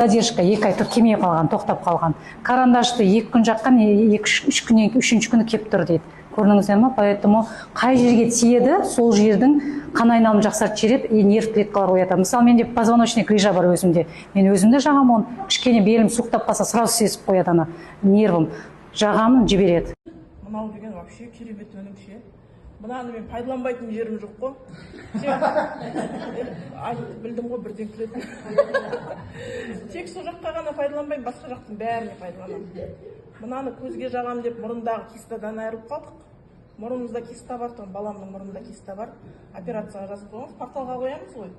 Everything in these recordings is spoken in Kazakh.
Задержка 2 ай тұрып келмей қалған, тоқтап қалған. Карандашты 2 күн жаққан, 2-3 күннен 3-ші күні кеп тұр дейді. Көрдіңіздер ме? Поэтому қай жерге тиеді, сол жердің қан айналымын жақсартып жібереді и нерв клеткалар оятады. Мысалы, менде позвоночный грыжа бар өзімде. Мен өзімде жағам, оны кішкене белім суықтап қалса, сразу сезіп қояды ана нервім. Жағамын жібереді. Мынау деген вообще керемет өнім ше. Мынаны мен пайдаланбайтын жерім жоқ қой. Айтып білдім ғой бірден күлетін. Тек сол жаққа ғана пайдаланбаймын, басқа жақтың бәріне пайдаланамын. Мынаны көзге жағам деп мұрындағы кистадан айырылып қалдық. Мұрнымызда киста бар, баламның мұрнында киста бар. Операцияға жазып қойғанбыз, порталға қоямыз ғой.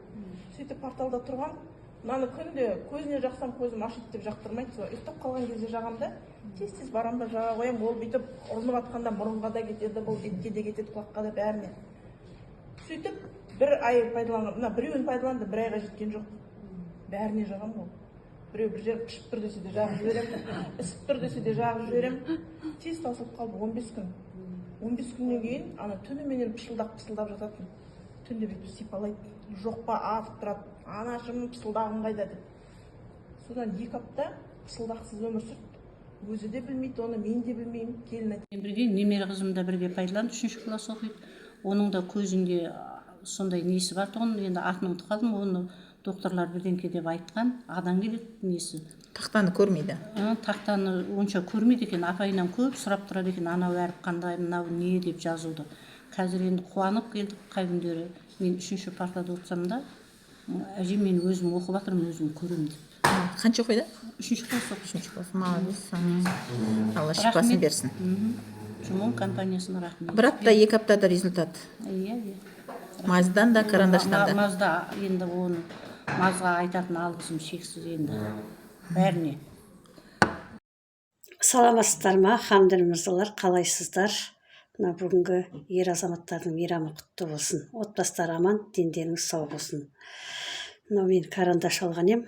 Сөйтіп порталда тұрған. Мынаны күнде көзіне жақсам көзім ашиды деп жақтырмайды. Ұйықтап қалған кезде жағамда тез-тез барамын да жаға қоямын. Ол бүйтіп ұрынып атқанда мұрынға да кетеді, бұл бетке де кетеді, құлаққа да бәріне. Сөйтіп бір ай пайдаланған, мына біреуін пайдаланды, бір айға жеткен жоқ. Бәріне жағам ол. Біреу бір жер пішіп тұр десе де жағып жіберем, ісіп тұр десе де жағып жіберем. Тез таусылып қалды 15 күн. 15 күннен кейін ана түніменен пышылдап жататын. Түнде бүйтіп сипалайды. Жоқ па атып тұрады. Анашым пысылдағым қайда деп. Содан 2 апта пысылдақсыз өмір сүрді. Өзі де білмейді, оны мен де білмеймін. Келін айтты. Бірге немере қызым да бірге пайдаланды, 3-ші класс оқиды. Оның да көзінде сондай несі бар тұғын, енді атын ұмытып қалдым, оны докторлар бірдеңке деп айтқан, адан келеді несі. Тақтаны көрмейді. Тақтаны онша көрмейді екен, апайынан көп сұрап тұрады екен, анау әріп қандай, мынау не деп жазылды. Қазір енді қуанып келдік қай күндері. Мен 3-ші партада отырсам да, әжем мен өзім оқып жатырмын, өзім көремін деп. Қанша оқиды? 3-ші класс оқиды. 3-ші класс. Молодец. Алла шипасын берсін. Жұмон компаниясына рахмет. Бір апта, 2 аптада результат. Иә. Маздан да, карандаштан да. Мазда енді оны мазға айтатын алғысым шексіз енді бәріне. Саламатсыздар ма, ханымдар мырзалар, қалайсыздар? Мына бүгінгі ер азаматтардың мейрамы құтты болсын. Отбасылар аман, дендеріңіз сау болсын. Мынау мен карандаш алған ем,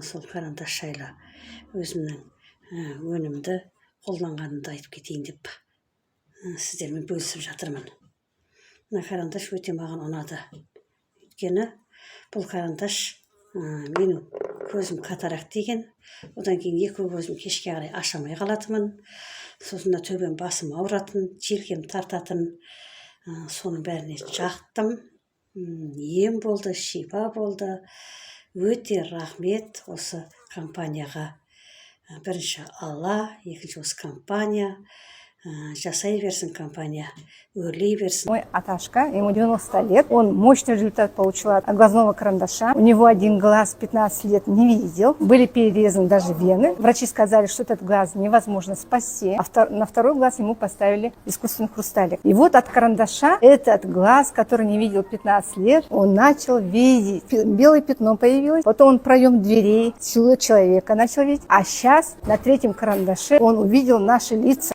сол карандаш жайлы өзімнің өнімді қолданғанымды айтып кетейін деп сіздермен бөлісіп жатырмын. Мына карандаш өте маған ұнады. Өйткені бұл карандаш менің көзім катаракт деген, одан кейін 2 көзім кешке қарай ашамай қалатымын. Сосын төбем басым ауыратын, желкем тартатын, соның бәріне жақтым. Ем болды, шипа болды. Өте рахмет осы компанияға. Бірінші Алла, екінші осы компания. Жасай берсін компания, өрлей берсін. Мой Аташка, ему 90 лет, он мощный результат получил от глазного карандаша. У него один глаз 15 лет не видел, были перерезаны даже вены. Врачи сказали, что этот глаз невозможно спасти, на второй глаз ему поставили искусственный хрусталик. И вот от карандаша этот глаз, который не видел 15 лет, он начал видеть. Белое пятно появилось, потом он проем дверей, силуэт человека начал видеть. А сейчас на 3-м карандаше он увидел наши лица.